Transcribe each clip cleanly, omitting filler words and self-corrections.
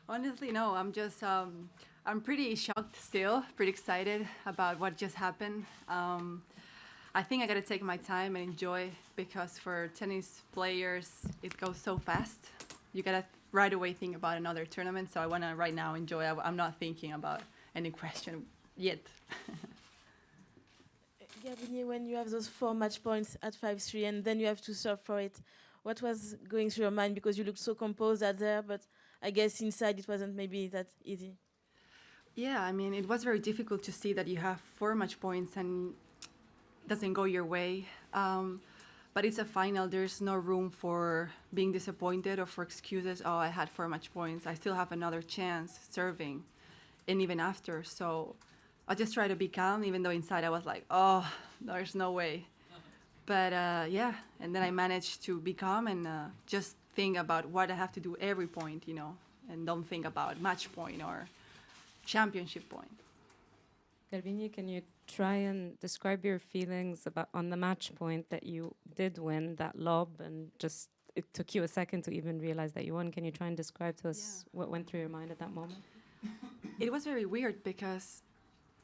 Honestly, no. I'm pretty shocked still, pretty excited about what just happened. I think I gotta take my time and enjoy because for tennis players, it goes so fast. You gotta right away think about another tournament. So I wanna right now enjoy. I'm not thinking about any question yet. Garbine, when you have those 4 match points at 5-3 and then you have to serve for it, what was going through your mind? Because you looked so composed out there, but I guess inside it wasn't maybe that easy. Yeah, I mean, it was very difficult to see that you have 4 match points and doesn't go your way. But it's a final. There's no room for being disappointed or for excuses. Oh, I had 4 match points. I still have another chance serving, and even after. So I just try to be calm, even though inside I was like, oh, there's no way. But yeah, and then I managed to be calm and just think about what I have to do every point, and don't think about match point or championship point. Garbine, can you try and describe your feelings about on the match point that you did win that lob and just it took you a second to even realize that you won? Can you try and describe to us what went through your mind at that moment? It was very weird because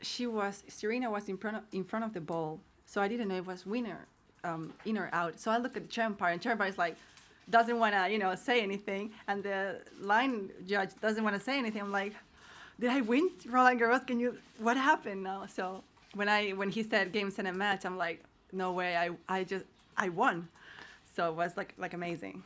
Serena was in front of the ball, so I didn't know if it was winner, in or out. So I look at the chair umpire, and chair umpire is like, doesn't want to, say anything, and the line judge doesn't want to say anything. I'm like, did I win Roland-Garros? What happened now? So when he said game, set, and match, I'm like, no way, I won. So it was like amazing.